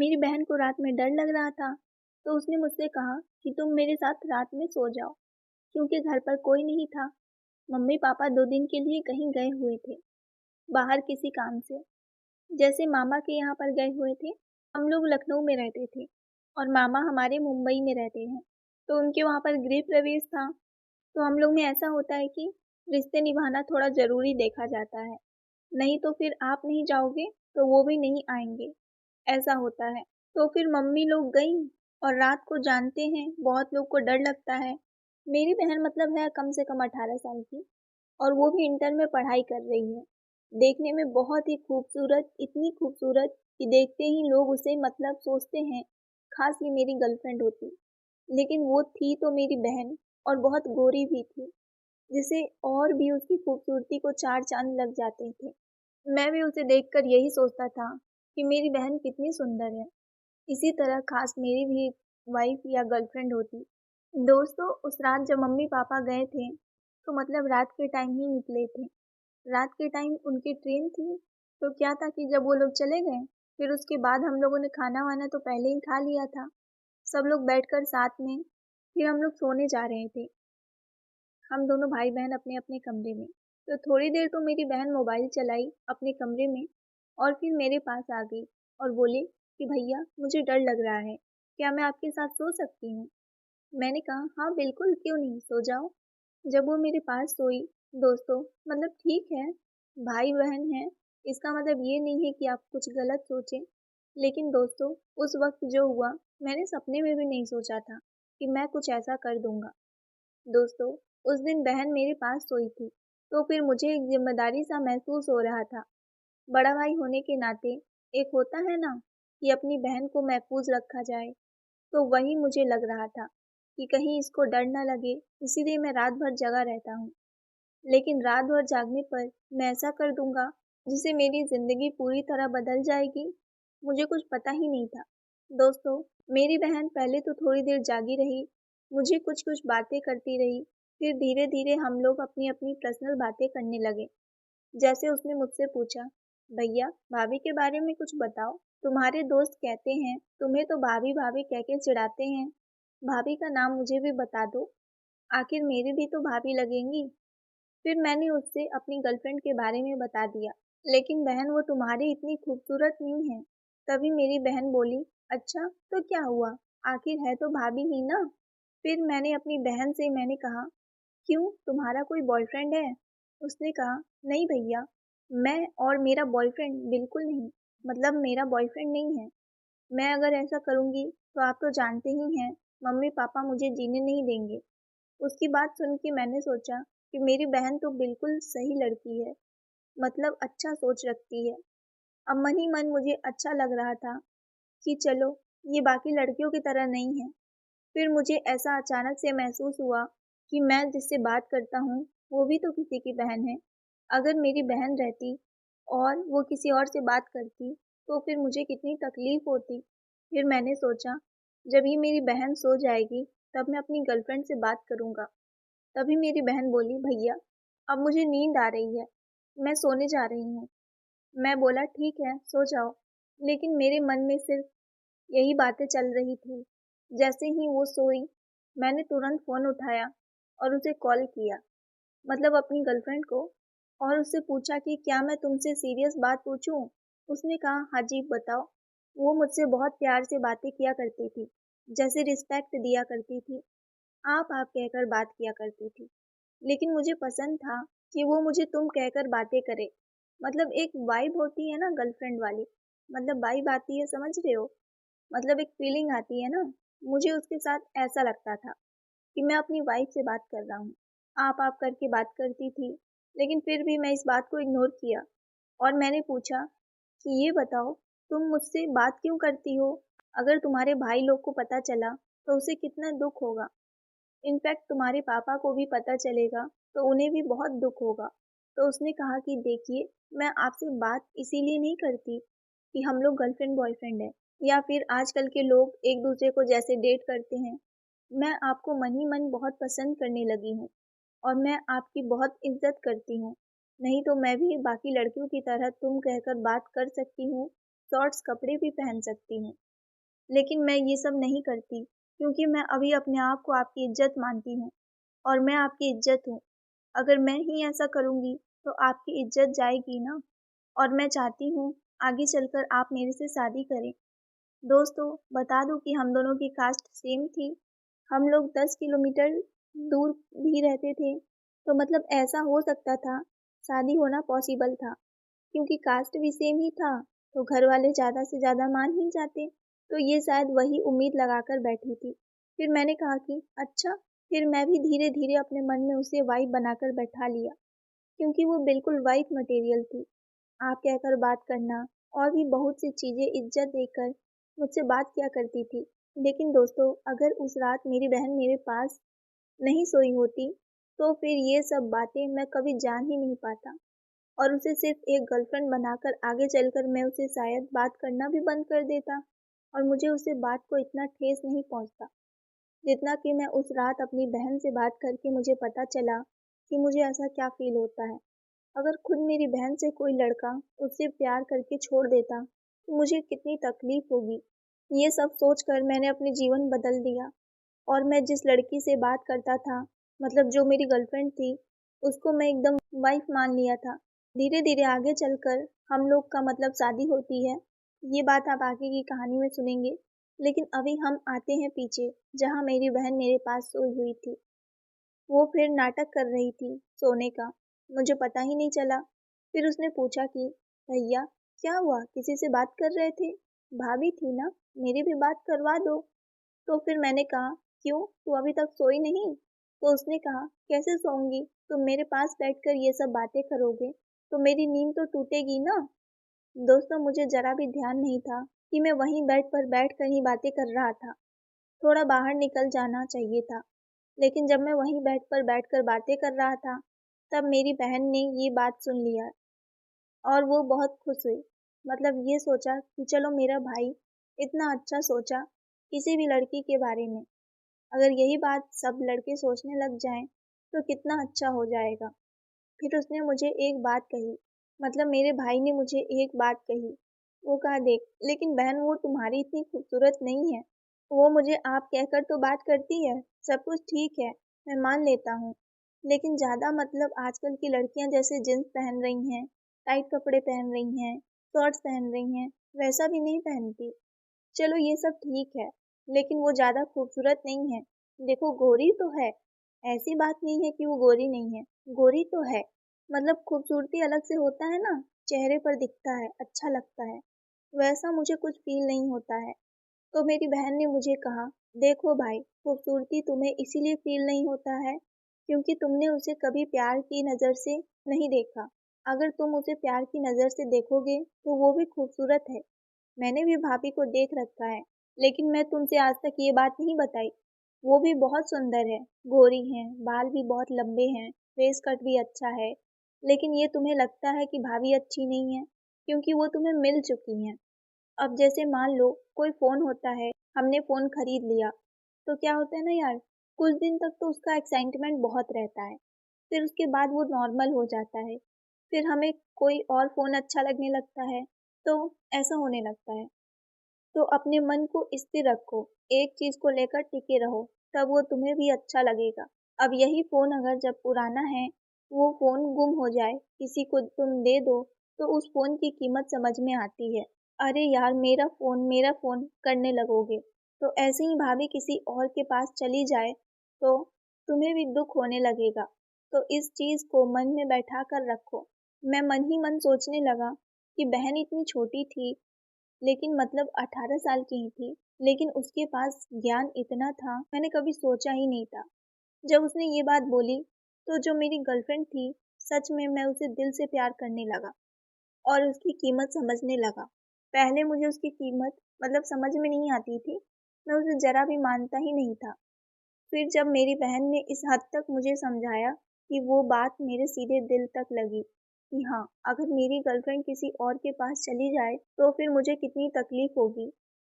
मेरी बहन को रात में डर लग रहा था, तो उसने मुझसे कहा कि तुम मेरे साथ रात में सो जाओ, क्योंकि घर पर कोई नहीं था। मम्मी-पापा 2 दिन के लिए कहीं गए हुए थे, बाहर किसी काम से। जैसे मामा के यहाँ पर गए हुए थे, हम लोग लखनऊ में रहते थे और मामा हमारे मुंबई में रहते हैं। तो उनके वहाँ पर गृह प्रवेश था, तो हम लोग में ऐसा होता है कि रिश्ते निभाना थोड़ा ज़रूरी देखा जाता है। नहीं तो फिर आप नहीं जाओगे, तो वो भी नहीं आएँगे, ऐसा होता है। तो फिर मम्मी लोग गईं और रात को जानते हैं बहुत लोग को डर लगता है। मेरी बहन मतलब है कम से कम 18 साल की और वो भी इंटर में पढ़ाई कर रही है। देखने में बहुत ही खूबसूरत, इतनी खूबसूरत कि देखते ही लोग उसे मतलब सोचते हैं, काश ये मेरी गर्लफ्रेंड होती। लेकिन वो थी तो मेरी बहन और बहुत गोरी भी थी, जिसे और भी उसकी खूबसूरती को 4 चाँद लग जाते थे। मैं भी उसे देखकर यही सोचता था कि मेरी बहन कितनी सुंदर है। इसी तरह काश मेरी भी एक वाइफ़ या गर्लफ्रेंड होती। दोस्तों, उस रात जब मम्मी-पापा गए थे, तो मतलब रात के टाइम ही निकले थे। रात के टाइम उनकी ट्रेन थी, तो क्या था कि जब वो लोग चले गए, फिर उसके बाद हम लोगों ने खाना-वाना तो पहले ही खा लिया था। सब लोग बैठकर साथ में, फिर हम लोग सोने जा रहे थे। हम दोनों भाई-बहन अपने-अपने कमरे में। तो थोड़ी देर तो मेरी बहन मोबाइल चलाई अपने कमरे में और फिर मेरे पास आ गई और बोली कि भैया मुझे डर लग रहा है, क्या मैं आपके साथ सो सकती हूँ? मैंने कहा हाँ बिल्कुल, क्यों नहीं, सो जाओ। जब वो मेरे पास सोई, दोस्तों मतलब ठीक है, भाई-बहन हैं, इसका मतलब ये नहीं है कि आप कुछ गलत सोचें। लेकिन दोस्तों, उस वक़्त जो हुआ, मैंने सपने में भी नहीं सोचा था कि मैं कुछ ऐसा कर दूँगा। दोस्तों, उस दिन बहन मेरे पास सोई थी, तो फिर मुझे एक ज़िम्मेदारी-सा महसूस हो रहा था। बड़ा भाई होने के नाते एक होता है ना कि अपनी बहन को महफूज़ रखा जाए, तो वही मुझे लग रहा था कि कहीं इसको डर ना लगे, इसीलिए मैं रात भर जगा रहता हूँ। लेकिन रात भर जागने पर मैं ऐसा कर दूँगा, जिससे मेरी ज़िंदगी पूरी तरह बदल जाएगी, मुझे कुछ पता ही नहीं था। दोस्तों, मेरी बहन पहले तो थोड़ी देर जागी रही, मुझे कुछ-कुछ बातें करती रही, फिर धीरे-धीरे हम लोग अपनी-अपनी पर्सनल बातें करने लगे। जैसे उसने मुझसे पूछा, भैया भाभी के बारे में कुछ बताओ, तुम्हारे दोस्त कहते हैं तुम्हें तो भाभी-भाभी कह के चिढ़ाते हैं, भाभी का नाम मुझे भी बता दो, आखिर मेरी भी तो भाभी लगेंगी। फिर मैंने उससे अपनी गर्लफ्रेंड के बारे में बता दिया, लेकिन बहन वो तुम्हारी इतनी खूबसूरत नहीं है। तभी मेरी बहन बोली, अच्छा तो क्या हुआ, आखिर है तो भाभी ही ना। फिर मैंने अपनी बहन से मैंने कहा, क्यों तुम्हारा कोई बॉयफ्रेंड है? उसने कहा, नहीं भैया, मैं और मेरा बॉयफ्रेंड बिल्कुल नहीं, मतलब मेरा बॉयफ्रेंड नहीं है। मैं अगर ऐसा करूँगी तो आप तो जानते ही हैं, मम्मी-पापा मुझे जीने नहीं देंगे। उसकी बात सुन के मैंने सोचा कि मेरी बहन तो बिल्कुल सही लड़की है, मतलब अच्छा सोच रखती है। अब मन ही मन मुझे अच्छा लग रहा था कि चलो, ये बाकी लड़कियों की तरह नहीं है। फिर मुझे ऐसा अचानक से महसूस हुआ कि मैं जिससे बात करता हूँ, वो भी तो किसी की बहन है। अगर मेरी बहन रहती और वो किसी और से बात करती, तो फिर मुझे कितनी तकलीफ़ होती। फिर मैंने सोचा, जब ये मेरी बहन सो जाएगी, तब मैं अपनी गर्लफ्रेंड से बात करूँगा। तभी मेरी बहन बोली, भैया अब मुझे नींद आ रही है, मैं सोने जा रही हूँ। मैं बोला ठीक है, सो जाओ। लेकिन मेरे मन में सिर्फ यही बातें चल रही थी। जैसे ही वो सोई, मैंने तुरंत फ़ोन उठाया और उसे कॉल किया, मतलब अपनी गर्लफ्रेंड को, और उससे पूछा कि क्या मैं तुमसे सीरियस बात पूछूं? उसने कहा हाँ जी बताओ। वो मुझसे बहुत प्यार से बातें किया करती थी, जैसे रिस्पेक्ट दिया करती थी, आप कहकर बात किया करती थी। लेकिन मुझे पसंद था कि वो मुझे तुम कहकर बातें करे। मतलब एक वाइब होती है ना गर्लफ्रेंड वाली, मतलब वाइब आती है, समझ रहे हो? मतलब एक फीलिंग आती है ना, मुझे उसके साथ ऐसा लगता था कि मैं अपनी वाइफ से बात कर रहा हूँ। आप करके बात करती थी, लेकिन फिर भी मैं इस बात को इग्नोर किया और मैंने पूछा कि ये बताओ, तुम मुझसे बात क्यों करती हो? अगर तुम्हारे भाई लोग को पता चला, तो उसे कितना दुःख होगा। इनफैक्ट तुम्हारे पापा को भी पता चलेगा, तो उन्हें भी बहुत दुःख होगा। तो उसने कहा कि देखिए, मैं आपसे बात इसीलिए नहीं करती कि हम लोग गर्लफ्रेंड बॉयफ्रेंड हैं या फिर आजकल के लोग एक दूसरे को जैसे डेट करते हैं। मैं आपको मन ही मन बहुत पसंद करने लगी हूँ और मैं आपकी बहुत इज़्ज़त करती हूँ। नहीं तो मैं भी बाकी लड़कियों की तरह तुम कहकर बात कर सकती हूँ, शॉर्ट्स कपड़े भी पहन सकती हूँ। लेकिन मैं ये सब नहीं करती क्योंकि मैं अभी अपने आप को आपकी इज्जत मानती हूँ और मैं आपकी इज्जत हूँ। अगर मैं ही ऐसा करूँगी तो आपकी इज्जत जाएगी ना। और मैं चाहती हूँ आगे चलकर आप मेरे से शादी करें। दोस्तों, बता दूँ कि हम दोनों की कास्ट सेम थी। हम लोग 10 किलोमीटर दूर भी रहते थे, तो मतलब ऐसा हो सकता था, शादी होना पॉसिबल था। क्योंकि कास्ट भी सेम ही था, तो घर वाले ज़्यादा से ज़्यादा मान ही जाते। तो ये शायद वही उम्मीद लगाकर बैठी थी। फिर मैंने कहा कि अच्छा, फिर मैं भी धीरे-धीरे अपने मन में उसे वाइफ़ बनाकर बैठा लिया, क्योंकि वो बिल्कुल वाइफ़ मटेरियल थी। आप कहकर बात करना और भी बहुत सी चीज़ें इज्जत देकर मुझसे बात किया करती थी। लेकिन दोस्तों, अगर उस रात मेरी बहन मेरे पास नहीं सोई होती, तो फिर ये सब बातें मैं कभी जान ही नहीं पाता और उसे सिर्फ एक गर्लफ्रेंड बनाकर आगे चलकर मैं उसे शायद बात करना भी बंद कर देता और मुझे उसे बात को इतना ठेस नहीं पहुंचता जितना कि मैं उस रात अपनी बहन से बात करके मुझे पता चला कि मुझे ऐसा क्या फील होता है। अगर खुद मेरी बहन से कोई लड़का उससे प्यार करके छोड़ देता तो मुझे कितनी तकलीफ होगी। ये सब सोचकर मैंने अपने जीवन बदल दिया और मैं जिस लड़की से बात करता था, मतलब जो मेरी गर्लफ्रेंड थी, उसको मैं एकदम वाइफ मान लिया था। धीरे धीरे आगे चलकर हम लोग का मतलब शादी होती है। ये बात आप आगे की कहानी में सुनेंगे। लेकिन अभी हम आते हैं पीछे, जहाँ मेरी बहन मेरे पास सोई हुई थी। वो फिर नाटक कर रही थी सोने का, मुझे पता ही नहीं चला। फिर उसने पूछा कि भैया, क्या हुआ, किसी से बात कर रहे थे? भाभी थी ना, मेरी भी बात करवा दो। तो फिर मैंने कहा, क्यों, तू अभी तक सोई नहीं? तो उसने कहा, कैसे सोऊंगी, तुम मेरे पास बैठकर ये सब बातें करोगे तो मेरी नींद तो टूटेगी ना। दोस्तों, मुझे जरा भी ध्यान नहीं था कि मैं वहीं बेड पर बैठकर ही बातें कर रहा था। थोड़ा बाहर निकल जाना चाहिए था। लेकिन जब मैं वहीं बेड पर बैठकर बातें कर रहा था, तब मेरी बहन ने ये बात सुन लिया और वो बहुत खुश हुई। मतलब ये सोचा कि चलो, मेरा भाई इतना अच्छा सोचा किसी भी लड़की के बारे में। अगर यही बात सब लड़के सोचने लग जाएं, तो कितना अच्छा हो जाएगा। फिर उसने मुझे एक बात कही, मतलब मेरे भाई ने मुझे एक बात कही। वो कहा, देख, लेकिन बहन, वो तुम्हारी इतनी खूबसूरत नहीं है। वो मुझे आप कहकर तो बात करती है, सब कुछ ठीक है, मैं मान लेता हूँ। लेकिन ज़्यादा मतलब आजकल की लड़कियाँ जैसे जींस पहन रही हैं, टाइट कपड़े पहन रही हैं, शॉर्ट्स पहन रही हैं, वैसा भी नहीं पहनती। चलो, ये सब ठीक है, लेकिन वो ज़्यादा खूबसूरत नहीं है। देखो, गोरी तो है, ऐसी बात नहीं है कि वो गोरी नहीं है, गोरी तो है। मतलब खूबसूरती अलग से होता है ना, चेहरे पर दिखता है, अच्छा लगता है, वैसा मुझे कुछ फील नहीं होता है। तो मेरी बहन ने मुझे कहा, देखो भाई, खूबसूरती तुम्हें इसीलिए फील नहीं होता है क्योंकि तुमने उसे कभी प्यार की नज़र से नहीं देखा। अगर तुम उसे प्यार की नज़र से देखोगे तो वो भी खूबसूरत है। मैंने भी भाभी को देख रखा है, लेकिन मैं तुमसे आज तक ये बात नहीं बताई। वो भी बहुत सुंदर है, गोरी है, बाल भी बहुत लंबे हैं, फेस कट भी अच्छा है। लेकिन ये तुम्हें लगता है कि भाभी अच्छी नहीं है क्योंकि वो तुम्हें मिल चुकी हैं। अब जैसे मान लो कोई फ़ोन होता है, हमने फ़ोन खरीद लिया, तो क्या होता है ना यार, कुछ दिन तक तो उसका एक्साइटमेंट बहुत रहता है, फिर उसके बाद वो नॉर्मल हो जाता है, फिर हमें कोई और फ़ोन अच्छा लगने लगता है, तो ऐसा होने लगता है। तो अपने मन को स्थिर रखो, एक चीज़ को लेकर टिके रहो, तब वो तुम्हें भी अच्छा लगेगा। अब यही फ़ोन अगर जब पुराना है, वो फ़ोन गुम हो जाए, किसी को तुम दे दो, तो उस फ़ोन की कीमत समझ में आती है। अरे यार, मेरा फ़ोन करने लगोगे। तो ऐसे ही भाभी किसी और के पास चली जाए, तो तुम्हें भी दुःख होने लगेगा। तो इस चीज़ को मन में बैठा कर रखो। मैं मन ही मन सोचने लगा कि बहन इतनी छोटी थी, लेकिन मतलब 18 साल की ही थी, लेकिन उसके पास ज्ञान इतना था, मैंने कभी सोचा ही नहीं था। जब उसने ये बात बोली, तो जो मेरी गर्लफ्रेंड थी, सच में मैं उसे दिल से प्यार करने लगा और उसकी कीमत समझने लगा। पहले मुझे उसकी कीमत मतलब समझ में नहीं आती थी, मैं उसे ज़रा भी मानता ही नहीं था। फिर जब मेरी बहन ने इस हद तक मुझे समझाया कि वो बात मेरे सीधे दिल तक लगी कि हाँ, अगर मेरी गर्लफ्रेंड किसी और के पास चली जाए तो फिर मुझे कितनी तकलीफ होगी।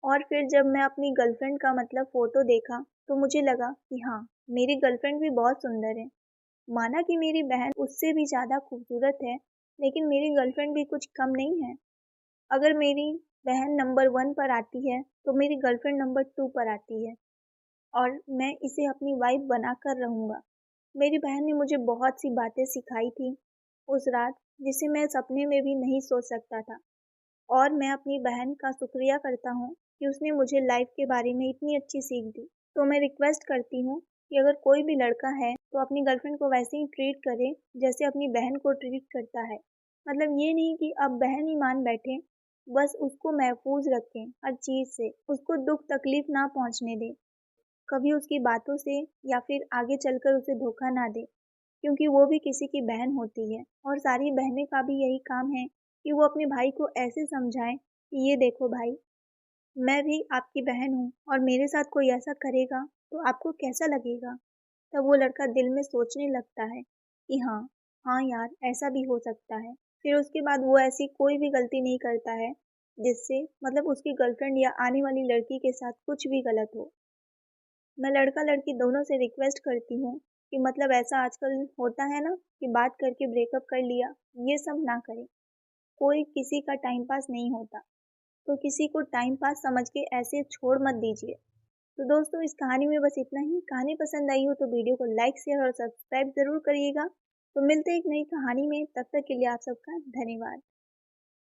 और फिर जब मैं अपनी गर्लफ्रेंड का मतलब फ़ोटो देखा तो मुझे लगा कि हाँ, मेरी गर्लफ्रेंड भी बहुत सुंदर है। माना कि मेरी बहन उससे भी ज़्यादा खूबसूरत है, लेकिन मेरी गर्लफ्रेंड भी कुछ कम नहीं है। अगर मेरी बहन नंबर 1 पर आती है तो मेरी गर्लफ्रेंड नंबर 2 पर आती है और मैं इसे अपनी वाइफ बनाकर रहूँगा। मेरी बहन ने मुझे बहुत सी बातें सिखाई थी उस रात, जिसे मैं सपने में भी नहीं सोच सकता था। और मैं अपनी बहन का शुक्रिया करता हूँ कि उसने मुझे लाइफ के बारे में इतनी अच्छी सीख दी। तो मैं रिक्वेस्ट करती हूँ कि अगर कोई भी लड़का है तो अपनी गर्लफ्रेंड को वैसे ही ट्रीट करे जैसे अपनी बहन को ट्रीट करता है। मतलब ये नहीं कि अब बहन ही मान बैठे, बस उसको महफूज रखें हर चीज़ से, उसको दुख तकलीफ ना पहुँचने दें, कभी उसकी बातों से या फिर आगे चलकर उसे धोखा ना दें, क्योंकि वो भी किसी की बहन होती है और सारी बहनें का भी यही काम है कि वो अपने भाई को ऐसे समझाएं कि ये देखो भाई, मैं भी आपकी बहन हूँ और मेरे साथ कोई ऐसा करेगा तो आपको कैसा लगेगा। तब वो लड़का दिल में सोचने लगता है कि हाँ, हाँ यार ऐसा भी हो सकता है। फिर उसके बाद वो ऐसी कोई भी गलती नहीं करता है जिससे मतलब उसकी गर्लफ्रेंड या आने वाली लड़की के साथ कुछ भी गलत हो। मैं लड़का लड़की दोनों से रिक्वेस्ट करती हूँ कि मतलब ऐसा आजकल होता है ना कि बात करके ब्रेकअप कर लिया, ये सब ना करें। कोई किसी का टाइम पास नहीं होता, तो किसी को टाइम पास समझ के ऐसे छोड़ मत दीजिए। तो दोस्तों इस कहानी में बस इतना ही। कहानी पसंद आई हो तो वीडियो को लाइक शेयर और सब्सक्राइब ज़रूर करिएगा। तो मिलते हैं एक नई कहानी में, तब तक के लिए आप सबका धन्यवाद।